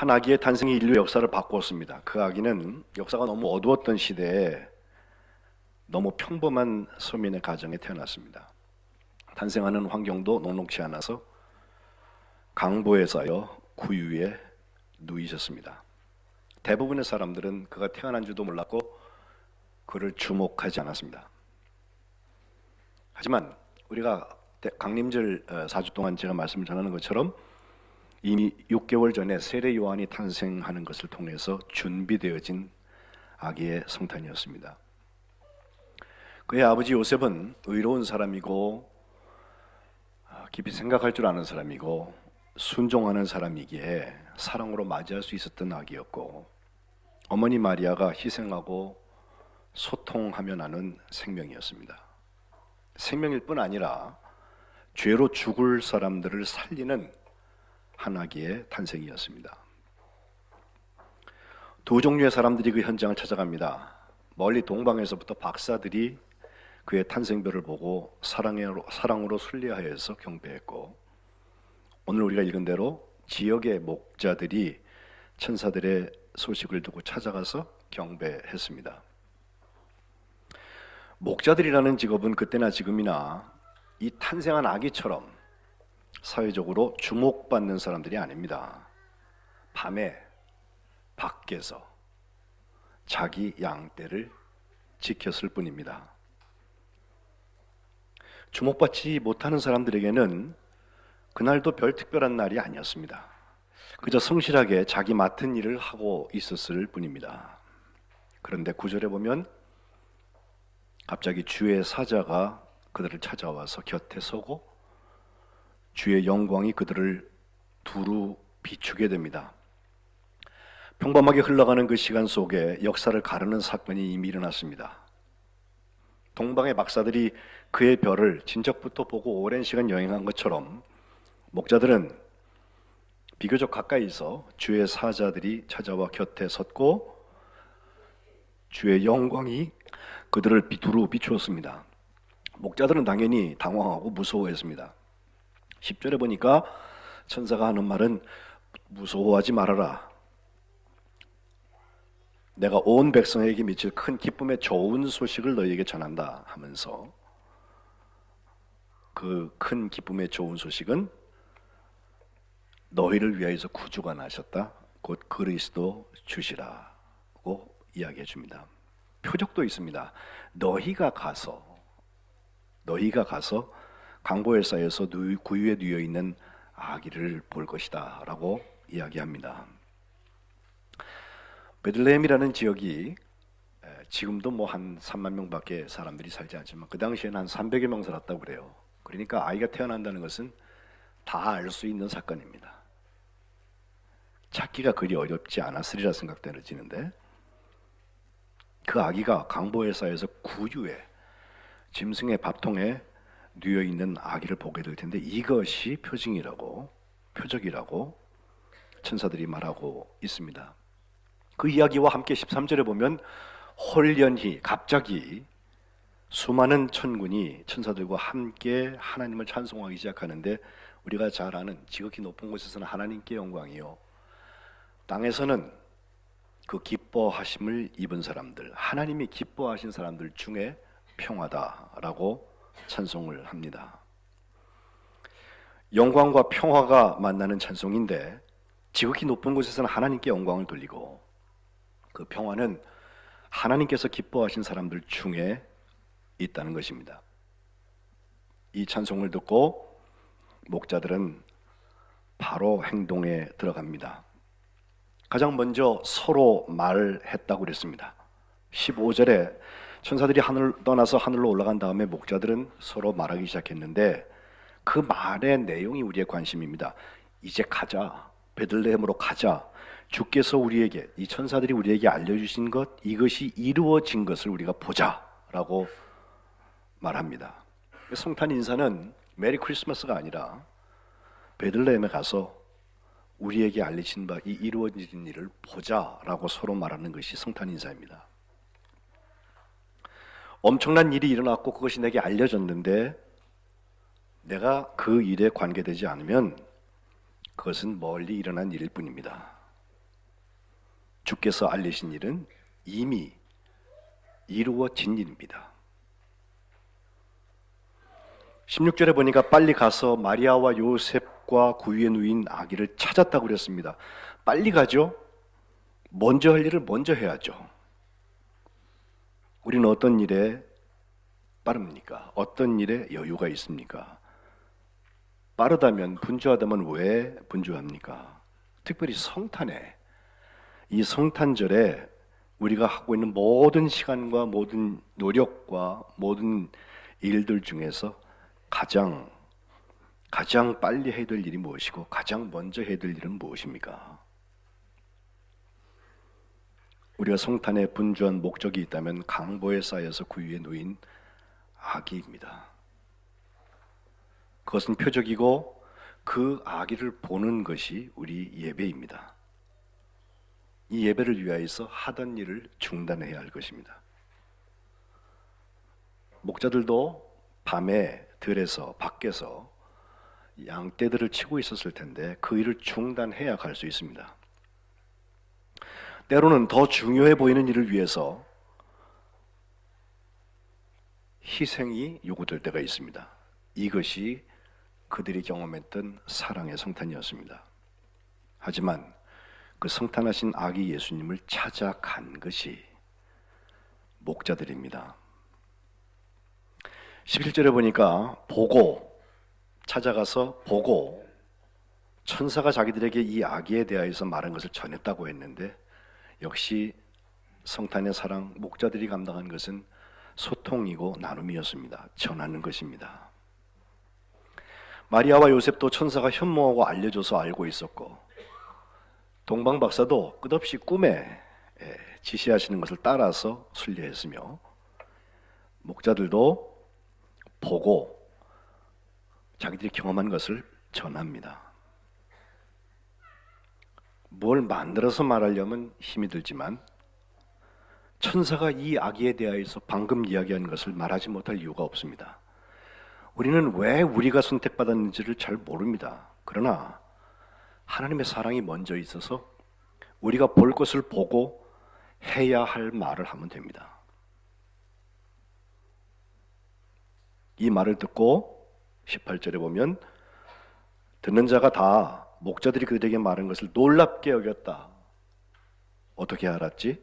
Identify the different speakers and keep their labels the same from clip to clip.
Speaker 1: 한 아기의 탄생이 인류 역사를 바꾸었습니다. 그 아기는 역사가 너무 어두웠던 시대에 너무 평범한 서민의 가정에 태어났습니다. 탄생하는 환경도 녹록지 않아서 강보에 쌓여 구유에 누이셨습니다. 대부분의 사람들은 그가 태어난 줄도 몰랐고 그를 주목하지 않았습니다. 하지만 우리가 강림절 4주 동안 제가 말씀을 전하는 것처럼 이미 6개월 전에 세례 요한이 탄생하는 것을 통해서 준비되어진 아기의 성탄이었습니다. 그의 아버지 요셉은 의로운 사람이고 깊이 생각할 줄 아는 사람이고 순종하는 사람이기에 사랑으로 맞이할 수 있었던 아기였고, 어머니 마리아가 희생하고 소통하며 나는 생명이었습니다. 생명일 뿐 아니라 죄로 죽을 사람들을 살리는 한 아기의 탄생이었습니다. 두 종류의 사람들이 그 현장을 찾아갑니다. 멀리 동방에서부터 박사들이 그의 탄생별을 보고 사랑으로 순례하여서 경배했고, 오늘 우리가 읽은 대로 지역의 목자들이 천사들의 소식을 듣고 찾아가서 경배했습니다. 목자들이라는 직업은 그때나 지금이나 이 탄생한 아기처럼 사회적으로 주목받는 사람들이 아닙니다. 밤에 밖에서 자기 양떼를 지켰을 뿐입니다. 주목받지 못하는 사람들에게는 그날도 별 특별한 날이 아니었습니다. 그저 성실하게 자기 맡은 일을 하고 있었을 뿐입니다. 그런데 9절에 보면 갑자기 주의 사자가 그들을 찾아와서 곁에 서고 주의 영광이 그들을 두루 비추게 됩니다. 평범하게 흘러가는 그 시간 속에 역사를 가르는 사건이 이미 일어났습니다. 동방의 박사들이 그의 별을 진적부터 보고 오랜 시간 여행한 것처럼 목자들은 비교적 가까이서 주의 사자들이 찾아와 곁에 섰고 주의 영광이 그들을 두루 비추었습니다. 목자들은 당연히 당황하고 무서워했습니다. 10절에 보니까 천사가 하는 말은 무서워하지 말아라. 내가 온 백성에게 미칠 큰 기쁨의 좋은 소식을 너희에게 전한다 하면서, 그 큰 기쁨의 좋은 소식은 너희를 위하여서 구주가 나셨다. 곧 그리스도 주시라고 이야기해 줍니다. 표적도 있습니다. 너희가 가서 강보에 쌓여서 구유에 누워 있는 아기를 볼 것이다 라고 이야기합니다. 베들레헴이라는 지역이 지금도 뭐 한 3만 명밖에 사람들이 살지 않지만 그 당시에는 한 300여 명 살았다고 그래요. 그러니까 아이가 태어난다는 것은 다 알 수 있는 사건입니다. 찾기가 그리 어렵지 않았으리라 생각되어지는데, 그 아기가 강보에 쌓여서 구유에 짐승의 밥통에 누워 있는 아기를 보게 될 텐데, 이것이 표적이라고 천사들이 말하고 있습니다. 그 이야기와 함께 13절에 보면 홀연히 갑자기 수많은 천군이 천사들과 함께 하나님을 찬송하기 시작하는데, 우리가 잘 아는 지극히 높은 곳에서는 하나님께 영광이요, 땅에서는 그 기뻐하심을 입은 사람들, 하나님이 기뻐하신 사람들 중에 평화다라고 찬송을 합니다. 영광과 평화가 만나는 찬송인데, 지극히 높은 곳에서는 하나님께 영광을 돌리고 그 평화는 하나님께서 기뻐하신 사람들 중에 있다는 것입니다. 이 찬송을 듣고 목자들은 바로 행동에 들어갑니다. 가장 먼저 서로 말했다고 그랬습니다. 15절에 천사들이 하늘을 떠나서 하늘로 올라간 다음에 목자들은 서로 말하기 시작했는데, 그 말의 내용이 우리의 관심입니다. 이제 가자, 베들레헴으로 가자, 주께서 우리에게, 이 천사들이 우리에게 알려주신 것, 이것이 이루어진 것을 우리가 보자 라고 말합니다. 성탄 인사는 메리 크리스마스가 아니라 베들레헴에 가서 우리에게 알려진 바 이 이루어진 일을 보자라고 서로 말하는 것이 성탄 인사입니다. 엄청난 일이 일어났고 그것이 내게 알려졌는데, 내가 그 일에 관계되지 않으면 그것은 멀리 일어난 일일 뿐입니다. 주께서 알리신 일은 이미 이루어진 일입니다. 16절에 보니까 빨리 가서 마리아와 요셉과 그 위에 누인 아기를 찾았다고 그랬습니다. 빨리 가죠. 먼저 할 일을 먼저 해야죠. 우리는 어떤 일에 빠릅니까? 어떤 일에 여유가 있습니까? 빠르다면, 분주하다면 왜 분주합니까? 특별히 성탄에, 이 성탄절에 우리가 하고 있는 모든 시간과 모든 노력과 모든 일들 중에서 가장 빨리 해야 될 일이 무엇이고 가장 먼저 해야 될 일은 무엇입니까? 우리가 성탄에 분주한 목적이 있다면 강보에 쌓여서 그 위에 놓인 아기입니다. 그것은 표적이고 그 아기를 보는 것이 우리 예배입니다. 이 예배를 위하여서 하던 일을 중단해야 할 것입니다. 목자들도 밤에 들에서 밖에서 양떼들을 치고 있었을 텐데 그 일을 중단해야 갈 수 있습니다. 때로는 더 중요해 보이는 일을 위해서 희생이 요구될 때가 있습니다. 이것이 그들이 경험했던 사랑의 성탄이었습니다. 하지만 그 성탄하신 아기 예수님을 찾아간 것이 목자들입니다. 11절에 보니까 찾아가서 보고 천사가 자기들에게 이 아기에 대하여서 말한 것을 전했다고 했는데 역시 성탄의 사랑, 목자들이 감당한 것은 소통이고 나눔이었습니다. 전하는 것입니다. 마리아와 요셉도 천사가 현모하고 알려줘서 알고 있었고 동방 박사도 끝없이 꿈에 지시하시는 것을 따라서 순례했으며 목자들도 보고 자기들이 경험한 것을 전합니다. 뭘 만들어서 말하려면 힘이 들지만 천사가 이 아기에 대하여서 방금 이야기한 것을 말하지 못할 이유가 없습니다. 우리는 왜 우리가 선택받았는지를 잘 모릅니다. 그러나 하나님의 사랑이 먼저 있어서 우리가 볼 것을 보고 해야 할 말을 하면 됩니다. 이 말을 듣고 18절에 보면 듣는 자가 다 목자들이 그들에게 말한 것을 놀랍게 여겼다. 어떻게 알았지?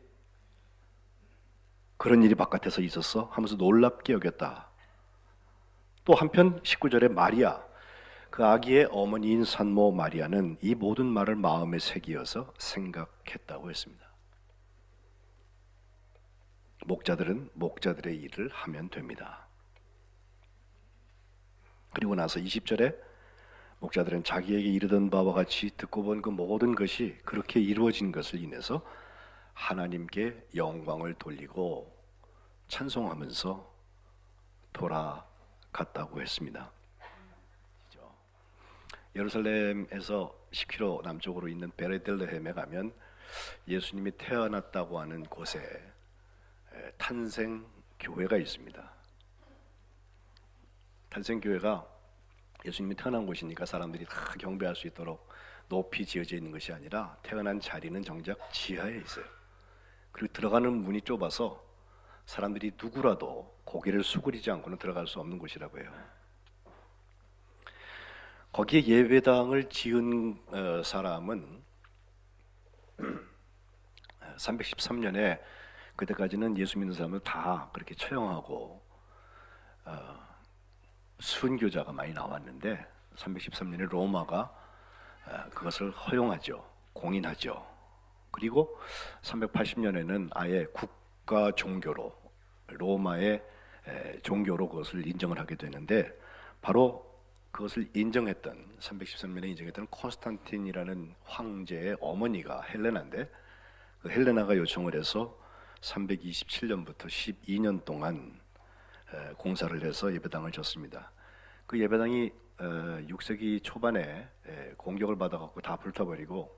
Speaker 1: 그런 일이 바깥에서 있었어? 하면서 놀랍게 여겼다. 또 한편 19절에 마리아, 그 아기의 어머니인 산모 마리아는 이 모든 말을 마음에 새기어서 생각했다고 했습니다. 목자들은 목자들의 일을 하면 됩니다. 그리고 나서 20절에 목자들은 자기에게 이르던 바와 같이 듣고 본 그 모든 것이 그렇게 이루어진 것을 인해서 하나님께 영광을 돌리고 찬송하면서 돌아갔다고 했습니다. 예루살렘에서 10km 남쪽으로 있는 베레델레헴에 가면 예수님이 태어났다고 하는 곳에 탄생교회가 있습니다. 탄생교회가 예수님이 태어난 곳이니까 사람들이 다 경배할 수 있도록 높이 지어져 있는 것이 아니라 태어난 자리는 정작 지하에 있어요. 그리고 들어가는 문이 좁아서 사람들이 누구라도 고개를 수그리지 않고는 들어갈 수 없는 곳이라고 해요. 거기에 예배당을 지은 사람은 313년에 그때까지는 예수 믿는 사람을 다 그렇게 처형하고 순교자가 많이 나왔는데 313년에 로마가 그것을 허용하죠. 공인하죠. 그리고 380년에는 아예 국가 종교로 로마의 종교로 그것을 인정을 하게 되는데 바로 그것을 인정했던 313년에 인정했던 콘스탄틴이라는 황제의 어머니가 헬레나인데 그 헬레나가 요청을 해서 327년부터 12년 동안 공사를 해서 예배당을 졌습니다. 그 예배당이 6세기 초반에 공격을 받아갖고 다 불타버리고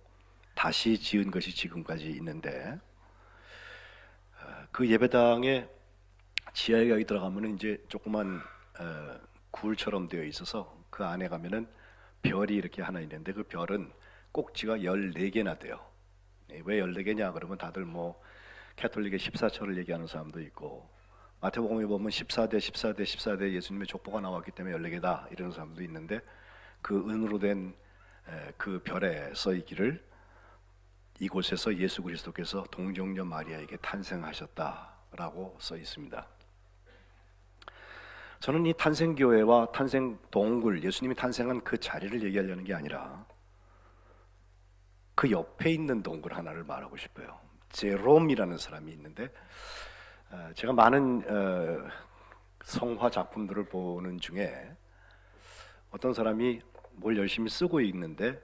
Speaker 1: 다시 지은 것이 지금까지 있는데 그 예배당에 지하에 여기 들어가면은 이제 조그만 굴처럼 되어 있어서 그 안에 가면은 별이 이렇게 하나 있는데 그 별은 꼭지가 14개나 돼요. 왜 14개냐 그러면 다들 뭐 캐톨릭의 14처를 얘기하는 사람도 있고, 마태복음에 보면 14대 14대 14대 예수님의 족보가 나왔기 때문에 14개다 이런 사람도 있는데, 그 은으로 된 그 별에 써 있기를 이곳에서 예수 그리스도께서 동정녀 마리아에게 탄생하셨다라고 써 있습니다. 저는 이 탄생교회와 탄생동굴, 예수님이 탄생한 그 자리를 얘기하려는 게 아니라 그 옆에 있는 동굴 하나를 말하고 싶어요. 제롬이라는 사람이 있는데, 제가 많은 성화 작품들을 보는 중에 어떤 사람이 뭘 열심히 쓰고 있는데,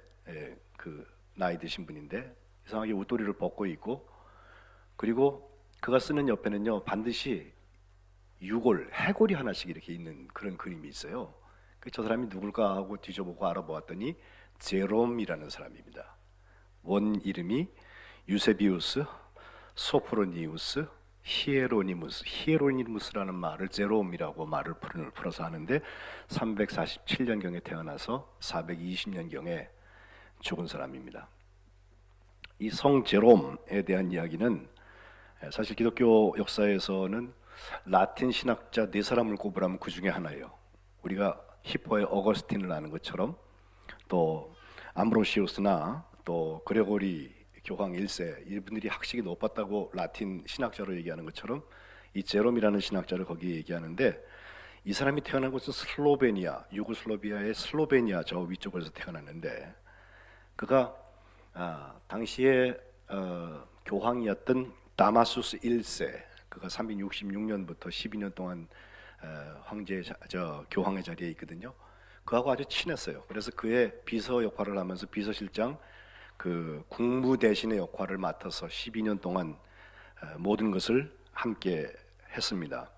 Speaker 1: 그 나이 드신 분인데 이상하게 웃도리를 벗고 있고, 그리고 그가 쓰는 옆에는요 반드시 유골, 해골이 하나씩 이렇게 있는 그런 그림이 있어요. 저 사람이 누굴까 하고 뒤져보고 알아보았더니 제롬이라는 사람입니다. 원 이름이 유세비우스, 소프로니우스, 히에로니무스라는 말을 제롬이라고 말을 풀어서 하는데, 347년경에 태어나서 420년경에 죽은 사람입니다. 이 성 제롬에 대한 이야기는 사실 기독교 역사에서는 라틴 신학자 네 사람을 꼽으라면 그 중에 하나예요. 우리가 히포의 어거스틴을 아는 것처럼, 또 암브로시우스나 또 그레고리 교황 1세, 이분들이 학식이 높았다고 라틴 신학자로 얘기하는 것처럼 이 제롬이라는 신학자를 거기 얘기하는데, 이 사람이 태어난 곳은 슬로베니아, 유고슬라비아의 슬로베니아 저 위쪽에서 태어났는데, 그가 당시에 교황이었던 다마수스 1세, 그가 366년부터 12년 동안 교황의 자리에 있거든요. 그하고 아주 친했어요. 그래서 그의 비서 역할을 하면서 비서실장, 그 국무 대신의 역할을 맡아서 12년 동안 모든 것을 함께 했습니다.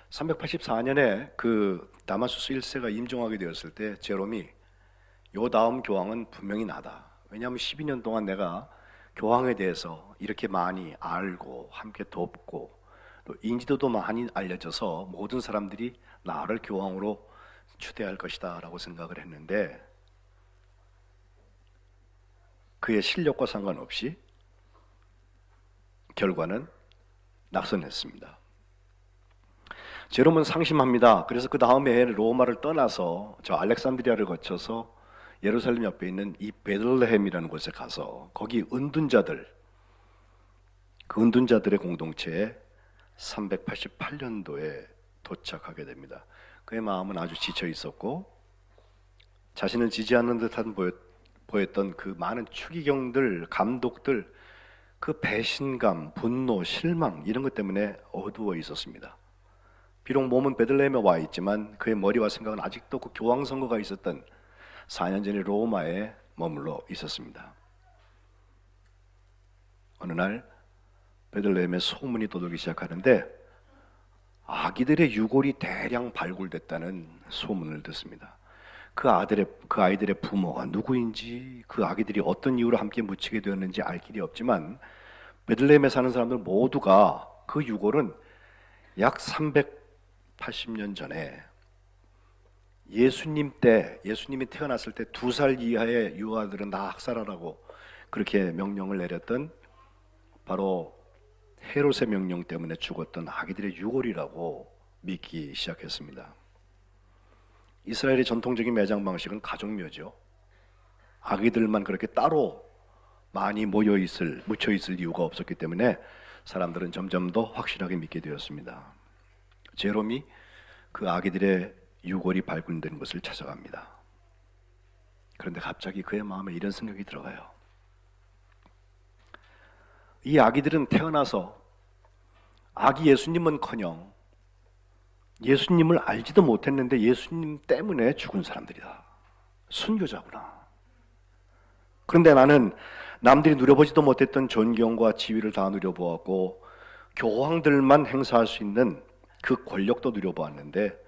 Speaker 1: 384년에 그 다마수스 1세가 임종하게 되었을 때 제롬이 요 다음 교황은 분명히 나다. 왜냐하면 12년 동안 내가 교황에 대해서 이렇게 많이 알고 함께 돕고 또 인지도도 많이 알려져서 모든 사람들이 나를 교황으로 추대할 것이다 라고 생각을 했는데, 그의 실력과 상관없이 결과는 낙선했습니다. 제롬은 상심합니다. 그래서 그 다음에 로마를 떠나서 저 알렉산드리아를 거쳐서 예루살렘 옆에 있는 이 베들레헴이라는 곳에 가서 거기 은둔자들, 그 은둔자들의 공동체에 388년도에 도착하게 됩니다. 그의 마음은 아주 지쳐 있었고, 자신을 지지하는 듯한 보였던 그 많은 추기경들, 감독들, 그 배신감, 분노, 실망 이런 것 때문에 어두워 있었습니다. 비록 몸은 베들레헴에 와 있지만 그의 머리와 생각은 아직도 그 교황 선거가 있었던 4년 전에 로마에 머물러 있었습니다. 어느 날 베들레헴에 소문이 떠돌기 시작하는데, 아기들의 유골이 대량 발굴됐다는 소문을 듣습니다. 그 아이들의 부모가 누구인지, 그 아기들이 어떤 이유로 함께 묻히게 되었는지 알 길이 없지만, 베들레헴에 사는 사람들 모두가 그 유골은 약 380년 전에 예수님이 태어났을 때 2살 이하의 유아들은 다 학살하라고 그렇게 명령을 내렸던, 바로 헤롯의 명령 때문에 죽었던 아기들의 유골이라고 믿기 시작했습니다. 이스라엘의 전통적인 매장 방식은 가족묘죠. 아기들만 그렇게 따로 많이 묻혀 있을 이유가 없었기 때문에 사람들은 점점 더 확실하게 믿게 되었습니다. 제롬이 그 아기들의 유골이 발굴된 것을 찾아갑니다. 그런데 갑자기 그의 마음에 이런 생각이 들어가요. 이 아기들은 태어나서 아기 예수님은커녕 예수님을 알지도 못했는데 예수님 때문에 죽은 사람들이다. 순교자구나. 그런데 나는 남들이 누려보지도 못했던 존경과 지위를 다 누려보았고 교황들만 행사할 수 있는 그 권력도 누려보았는데,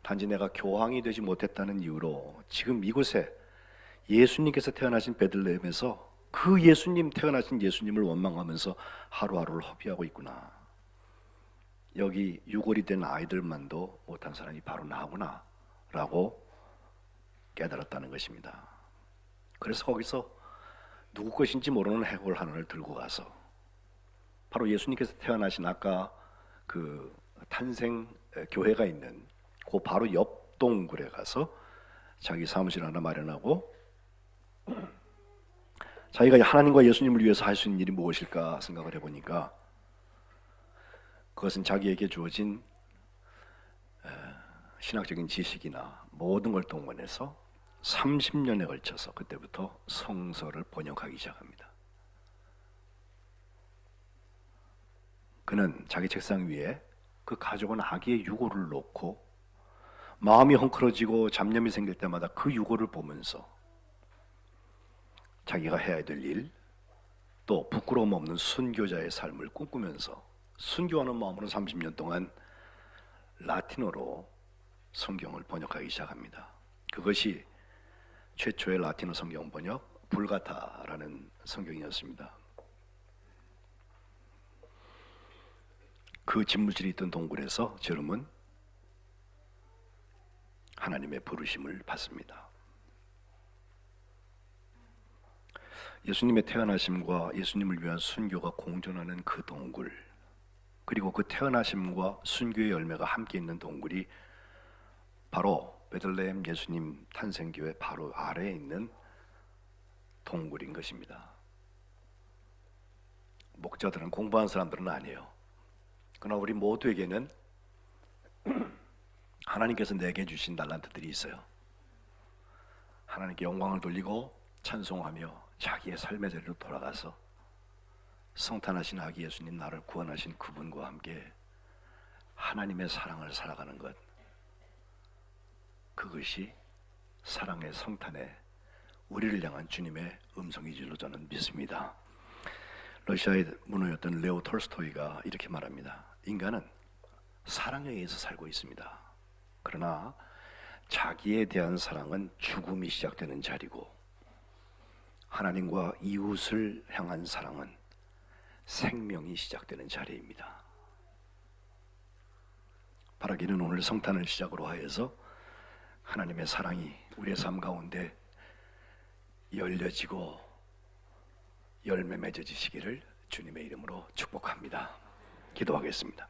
Speaker 1: 단지 내가 교황이 되지 못했다는 이유로 지금 이곳에 예수님께서 태어나신 베들레헴에서 그 태어나신 예수님을 원망하면서 하루하루를 허비하고 있구나. 여기 유골이 된 아이들만도 못한 사람이 바로 나구나 라고 깨달았다는 것입니다. 그래서 거기서 누구 것인지 모르는 해골 하나를 들고 가서 바로 예수님께서 태어나신 아까 그 탄생 교회가 있는 그 바로 옆 동굴에 가서 자기 사무실 하나 마련하고 자기가 하나님과 예수님을 위해서 할 수 있는 일이 무엇일까 생각을 해보니까 그것은 자기에게 주어진 신학적인 지식이나 모든 걸 동원해서 30년에 걸쳐서 그때부터 성서를 번역하기 시작합니다. 그는 자기 책상 위에 그 가져온 아기의 유골을 놓고 마음이 헝클어지고 잡념이 생길 때마다 그 유골을 보면서 자기가 해야 될 일, 또 부끄러움 없는 순교자의 삶을 꿈꾸면서 순교하는 마음으로 30년 동안 라틴어로 성경을 번역하기 시작합니다. 그것이 최초의 라틴어 성경 번역 불가타라는 성경이었습니다. 그 집무실이 있던 동굴에서 저름은 하나님의 부르심을 받습니다. 예수님의 태어나심과 예수님을 위한 순교가 공존하는 그 동굴, 그리고 그 태어나심과 순교의 열매가 함께 있는 동굴이 바로 베들레헴 예수님 탄생교회 바로 아래에 있는 동굴인 것입니다. 목자들은 공부한 사람들은 아니에요. 그러나 우리 모두에게는 하나님께서 내게 주신 달란트들이 있어요. 하나님께 영광을 돌리고 찬송하며 자기의 삶의 자리로 돌아가서 성탄하신 아기 예수님 나를 구원하신 그분과 함께 하나님의 사랑을 살아가는 것, 그것이 사랑의 성탄에 우리를 향한 주님의 음성인 줄로 저는 믿습니다. 러시아의 문호였던 레오 톨스토이가 이렇게 말합니다. 인간은 사랑에 의해서 살고 있습니다. 그러나 자기에 대한 사랑은 죽음이 시작되는 자리고 하나님과 이웃을 향한 사랑은 생명이 시작되는 자리입니다. 바라기는 오늘 성탄을 시작으로 하여서 하나님의 사랑이 우리의 삶 가운데 열려지고 열매 맺어지시기를 주님의 이름으로 축복합니다. 기도하겠습니다.